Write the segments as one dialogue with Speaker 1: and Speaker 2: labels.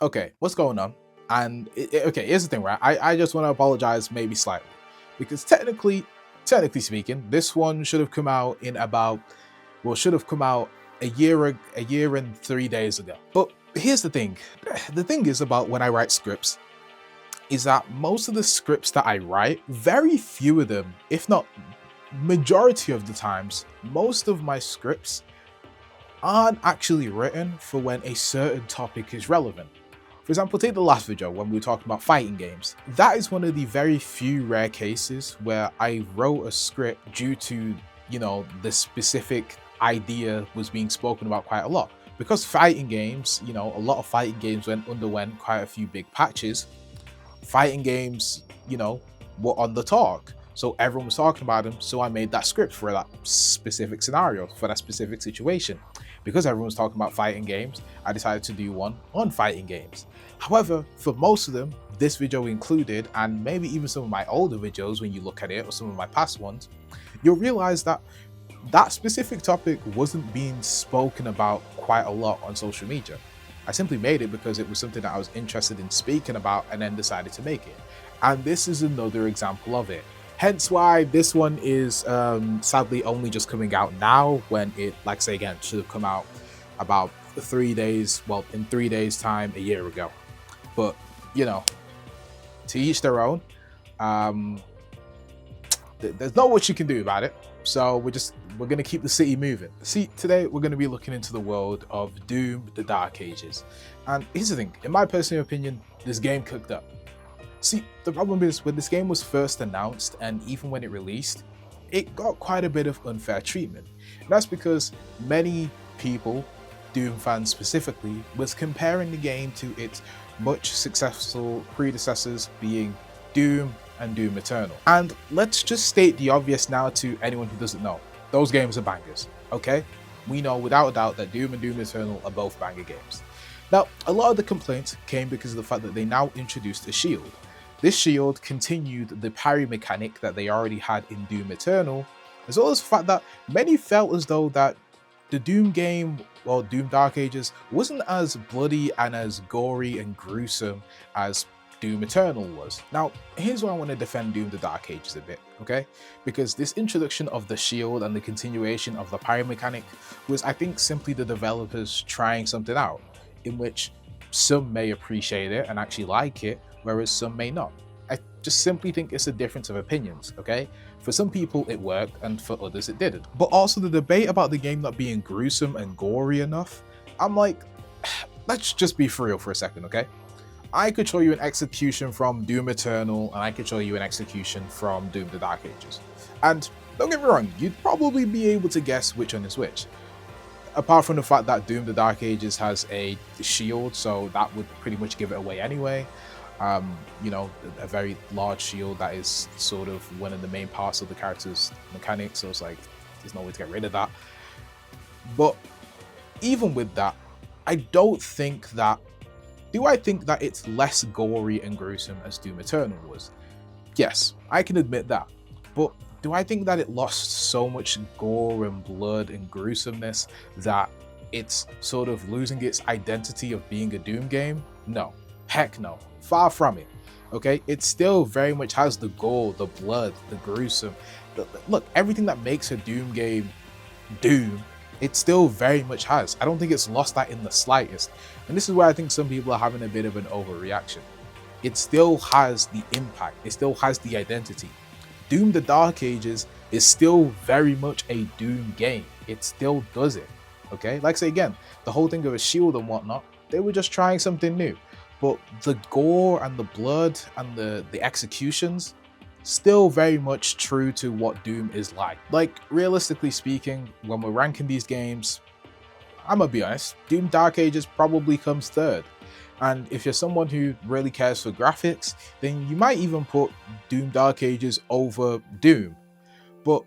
Speaker 1: Okay, what's going on? And okay, here's the thing, right? I just want to apologize maybe slightly because technically speaking, this one should have come out in about should have come out a year and 3 days ago. But here's the thing. The thing is about when I write scripts is that most of the scripts that I write, very few of them, if not majority of the times, most of my scripts aren't actually written for when a certain topic is relevant. For example, take the last video when we were talking about fighting games. That is one of the very few rare cases where I wrote a script due to, the specific idea was being spoken about quite a lot. Because fighting games, a lot of fighting games underwent quite a few big patches. Fighting games, were on the talk. So everyone was talking about them. So I made that script for that specific scenario, for that specific situation. Because everyone was talking about fighting games, I decided to do one on fighting games. However, for most of them, this video included, and maybe even some of my older videos when you look at it, or some of my past ones, you'll realize that that specific topic wasn't being spoken about quite a lot on social media. I simply made it because it was something that I was interested in speaking about and then decided to make it. And this is another example of it. Hence why this one is sadly only just coming out now when it, like I say again, should have come out about 3 days, well, in 3 days' time a year ago. But, to each their own. Um, there's not much you can do about it. So we're gonna keep the city moving. See, today we're gonna be looking into the world of Doom: The Dark Ages. And here's the thing, in my personal opinion, this game cooked up. See, the problem is when this game was first announced and even when it released, it got quite a bit of unfair treatment. And that's because many people, Doom fans specifically, was comparing the game to its much successful predecessors being Doom and Doom Eternal. And let's just state the obvious now to anyone who doesn't know. Those games are bangers, okay? We know without a doubt that Doom and Doom Eternal are both banger games. Now, a lot of the complaints came because of the fact that they now introduced a shield. This shield continued the parry mechanic that they already had in Doom Eternal, as well as the fact that many felt as though that the Doom game, well, Doom Dark Ages, wasn't as bloody and as gory and gruesome as Doom Eternal was. Now, here's why I want to defend Doom the Dark Ages a bit, okay? Because this introduction of the shield and the continuation of the parry mechanic was, I think, simply the developers trying something out, in which some may appreciate it and actually like it, whereas some may not. I just simply think it's a difference of opinions, okay? For some people it worked and for others it didn't. But also the debate about the game not being gruesome and gory enough, I'm like, let's just be for real for a second, okay? I could show you an execution from Doom Eternal and I could show you an execution from Doom the Dark Ages. And don't get me wrong, you'd probably be able to guess which one is which. Apart from the fact that Doom the Dark Ages has a shield, so that would pretty much give it away anyway. A very large shield that is sort of one of the main parts of the character's mechanics, so it's like, there's no way to get rid of that. But even with that, I don't think that do I think that it's less gory and gruesome as Doom Eternal was? Yes, I can admit that. But do I think that it lost so much gore and blood and gruesomeness that it's sort of losing its identity of being a Doom game? No. Heck no. Far from it. Okay? It still very much has the gore, the blood, the gruesome. Look, everything that makes a Doom game Doom, it still very much has. I don't think it's lost that in the slightest. And this is where I think some people are having a bit of an overreaction. It still has the impact. It still has the identity. Doom the Dark Ages is still very much a Doom game. It still does it. Okay? Like I say again, the whole thing of a shield and whatnot, they were just trying something new. But the gore and the blood and the executions, still very much true to what Doom is like. Like, realistically speaking, when we're ranking these games, I'm gonna be honest, Doom Dark Ages probably comes third. And if you're someone who really cares for graphics, then you might even put Doom Dark Ages over Doom. But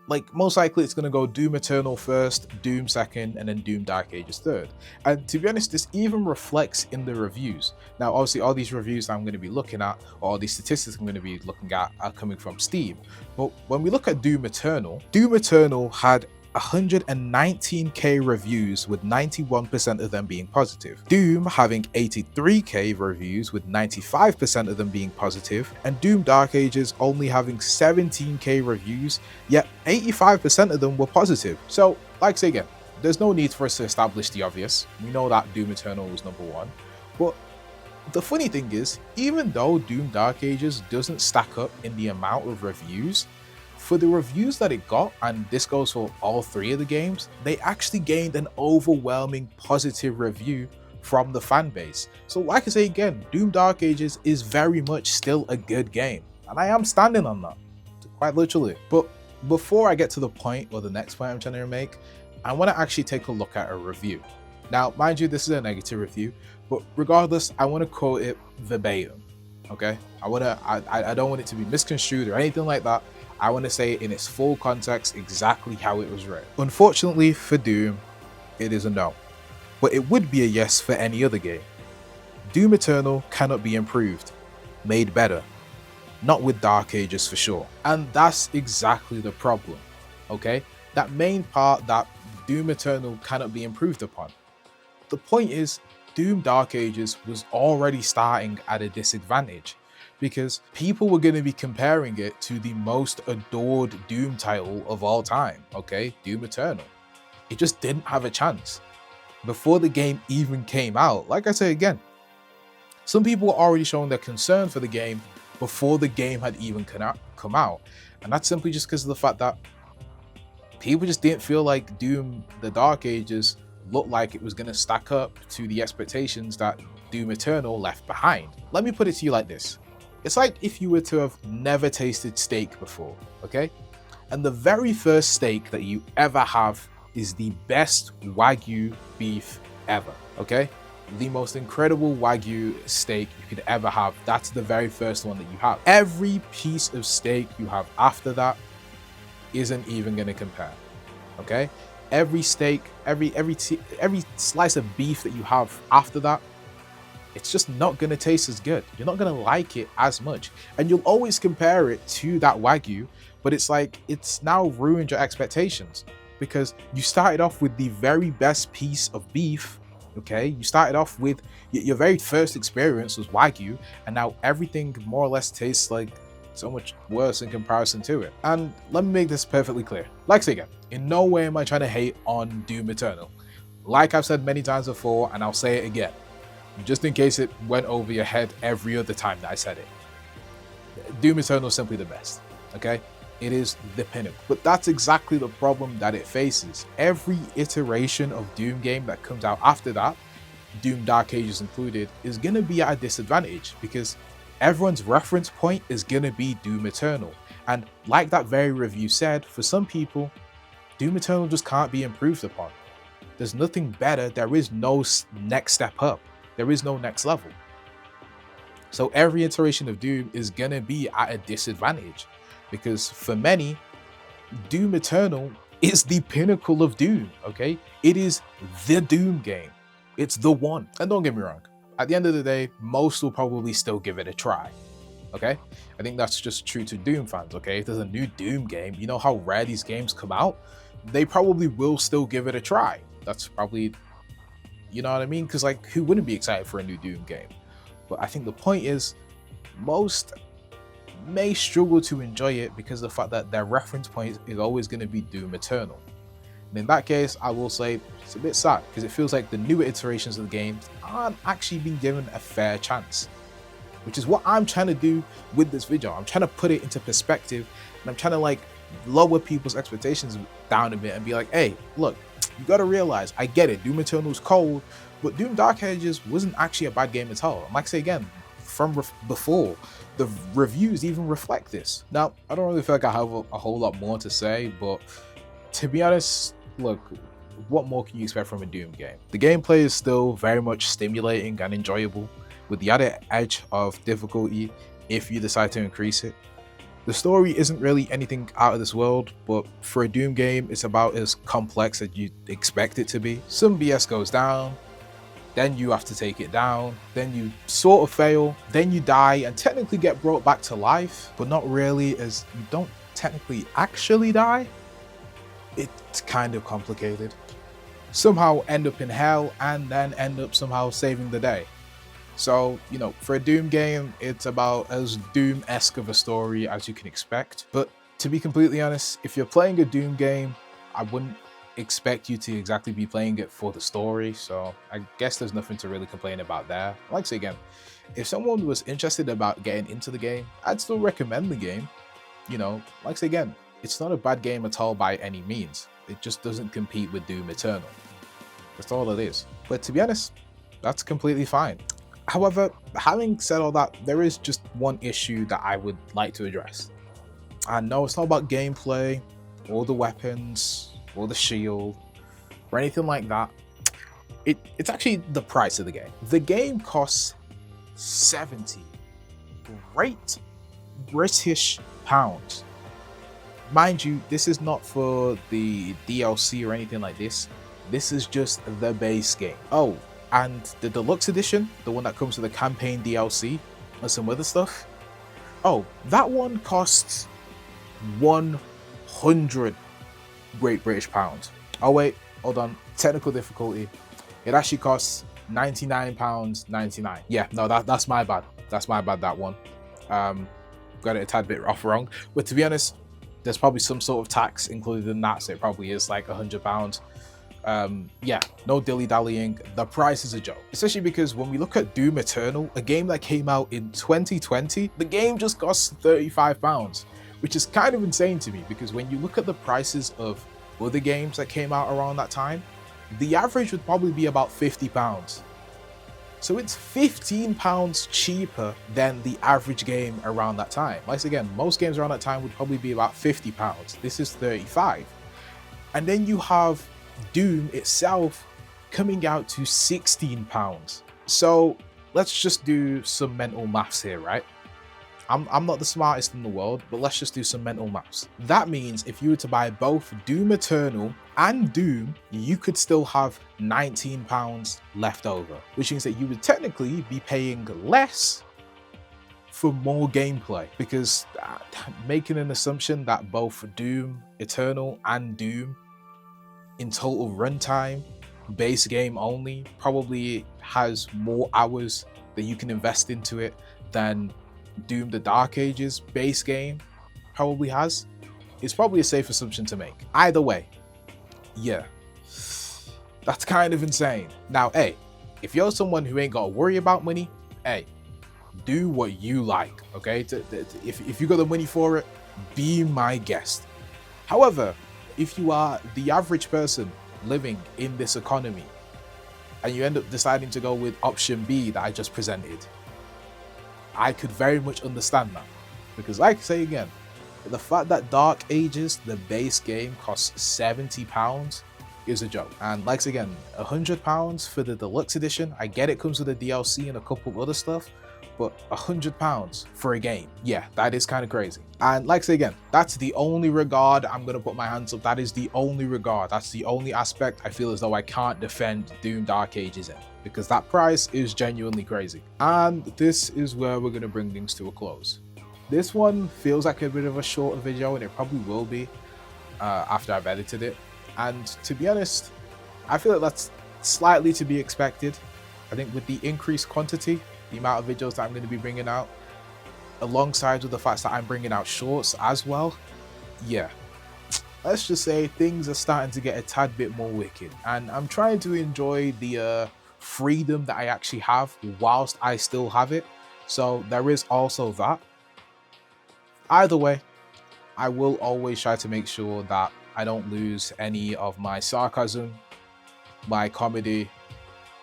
Speaker 1: like, most likely it's going to go Doom Eternal first, Doom second, and then Doom Dark Ages third. And to be honest, this even reflects in the reviews. Now, obviously, all these reviews I'm going to be looking at, or all these statistics I'm going to be looking at, are coming from Steam. But when we look at Doom Eternal had 119k reviews with 91% of them being positive. Doom having 83k reviews with 95% of them being positive, and Doom Dark Ages only having 17k reviews, yet 85% of them were positive. So, like I say again, there's no need for us to establish the obvious. We know that Doom Eternal was number one, but the funny thing is, even though Doom Dark Ages doesn't stack up in the amount of reviews, for the reviews that it got, and this goes for all three of the games, they actually gained an overwhelming positive review from the fan base. So like I say again, Doom Dark Ages is very much still a good game, and I am standing on that, quite literally. But before I get to the point, or the next point I'm trying to make, I want to actually take a look at a review. Now, mind you, this is a negative review, but regardless, I want to quote it verbatim, okay? I don't want it to be misconstrued or anything like that. I want to say it in its full context, exactly how it was written. Unfortunately for Doom, it is a no, but it would be a yes for any other game. Doom Eternal cannot be improved, made better, not with Dark Ages for sure. And that's exactly the problem, okay? That main part, that Doom Eternal cannot be improved upon. The point is, Doom Dark Ages was already starting at a disadvantage, because people were going to be comparing it to the most adored Doom title of all time, okay? Doom Eternal. It just didn't have a chance. Before the game even came out, like I say again, some people were already showing their concern for the game before the game had even come out. And that's simply just because of the fact that people just didn't feel like Doom the Dark Ages looked like it was going to stack up to the expectations that Doom Eternal left behind. Let me put it to you like this. It's like if you were to have never tasted steak before, okay? And the very first steak that you ever have is the best Wagyu beef ever, okay? The most incredible Wagyu steak you could ever have. That's the very first one that you have. Every piece of steak you have after that isn't even going to compare, okay? Every steak, every slice of beef that you have after that, it's just not going to taste as good. You're not going to like it as much. And you'll always compare it to that Wagyu, but it's like, it's now ruined your expectations, because you started off with the very best piece of beef, okay? You started off with, your very first experience was Wagyu, and now everything more or less tastes like so much worse in comparison to it. And let me make this perfectly clear. Like I say again, in no way am I trying to hate on Doom Eternal. Like I've said many times before, and I'll say it again, just in case it went over your head every other time that I said it. Doom Eternal is simply the best, okay? It is the pinnacle. But that's exactly the problem that it faces. Every iteration of Doom game that comes out after that, Doom Dark Ages included, is going to be at a disadvantage, because everyone's reference point is going to be Doom Eternal. And like that very review said, for some people, Doom Eternal just can't be improved upon. There's nothing better. There is no next step up. There is no next level. So every iteration of Doom is going to be at a disadvantage, because for many, Doom Eternal is the pinnacle of Doom, okay? It is the Doom game. It's the one. And don't get me wrong, at the end of the day, most will probably still give it a try, okay? I think that's just true to Doom fans, okay? If there's a new Doom game, you know how rare these games come out? They probably will still give it a try. That's probably, you know what I mean? Because like, who wouldn't be excited for a new Doom game? But I think the point is, most may struggle to enjoy it because of the fact that their reference point is always going to be Doom Eternal. And in that case, I will say it's a bit sad, because it feels like the newer iterations of the game aren't actually being given a fair chance, which is what I'm trying to do with this video. I'm trying to put it into perspective, and I'm trying to like lower people's expectations down a bit and be like, hey, look, you got to realize, I get it, Doom Eternal's cold, but Doom Dark Ages wasn't actually a bad game at all. And like I say again, from before, the reviews even reflect this. Now, I don't really feel like I have a whole lot more to say, but to be honest, look, what more can you expect from a Doom game? The gameplay is still very much stimulating and enjoyable, with the added edge of difficulty if you decide to increase it. The story isn't really anything out of this world, but for a Doom game, it's about as complex as you expect it to be. Some BS goes down, then you have to take it down, then you sort of fail, then you die and technically get brought back to life, but not really, as you don't technically actually die. it's kind of complicated. Somehow end up in hell and then end up somehow saving the day. So, you know, for a Doom game, it's about as Doom-esque of a story as you can expect. But to be completely honest, if you're playing a Doom game, I wouldn't expect you to exactly be playing it for the story. So I guess there's nothing to really complain about there. Like I say again, if someone was interested about getting into the game, I'd still recommend the game. You know, like I say again, it's not a bad game at all by any means. It just doesn't compete with Doom Eternal. That's all it is. But to be honest, that's completely fine. However, having said all that, there is just one issue that I would like to address. And no, it's not about gameplay, or the weapons, or the shield, or anything like that. It's actually the price of the game. The game costs 70 great British pounds. Mind you, this is not for the DLC or anything like this. This is just the base game. Oh, and the deluxe edition, the one that comes with the campaign DLC and some other stuff. Oh, that one costs 100 Great British pounds. Oh wait, hold on. Technical difficulty. It actually costs £99.99. Yeah, no, that's my bad. That's my bad, that one. Got it a tad bit off wrong. But to be honest, there's probably some sort of tax included in that, so it probably is like £100. Yeah, no dilly-dallying. The price is a joke, especially because when we look at Doom Eternal, a game that came out in 2020, the game just costs £35, which is kind of insane to me, because when you look at the prices of other games that came out around that time, the average would probably be about £50. So it's £15 cheaper than the average game around that time. Like again, most games around that time would probably be about £50. This is 35. And then you have Doom itself coming out to £16. So let's just do some mental maths here, right? I'm not the smartest in the world, but let's just do some mental maths. That means if you were to buy both Doom Eternal and Doom, you could still have £19 left over, which means that you would technically be paying less for more gameplay, because making an assumption that both Doom Eternal and Doom in total runtime, base game only, probably has more hours that you can invest into it than Doom the Dark Ages base game probably has. It's probably a safe assumption to make. Either way, yeah, that's kind of insane. Now, hey, if you're someone who ain't got to worry about money, hey, do what you like, okay? If you got the money for it, be my guest. However, if you are the average person living in this economy and you end up deciding to go with option B that I just presented, I could very much understand that, because like I say again, the fact that Dark Ages, the base game, costs £70 is a joke. And like again, £100 for the deluxe edition. I get it comes with a DLC and a couple of other stuff, but £100 for a game, yeah, that is kind of crazy. And like I say again, that's the only regard I'm gonna put my hands up. That is the only regard. That's the only aspect I feel as though I can't defend Doom Dark Ages in, because that price is genuinely crazy. And this is where we're gonna bring things to a close. This one feels like a bit of a shorter video, and it probably will be after I've edited it. And to be honest, I feel like that's slightly to be expected. I think with the increased quantity, the amount of videos that I'm going to be bringing out, alongside with the fact that I'm bringing out shorts as well, yeah, let's just say things are starting to get a tad bit more wicked, and I'm trying to enjoy the freedom that I actually have whilst I still have it. So there is also that. Either way, I will always try to make sure that I don't lose any of my sarcasm, my comedy,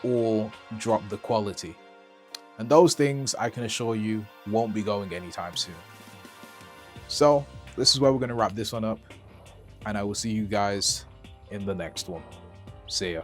Speaker 1: or drop the quality. And those things, I can assure you, won't be going anytime soon. So this is where we're going to wrap this one up, and I will see you guys in the next one. See ya.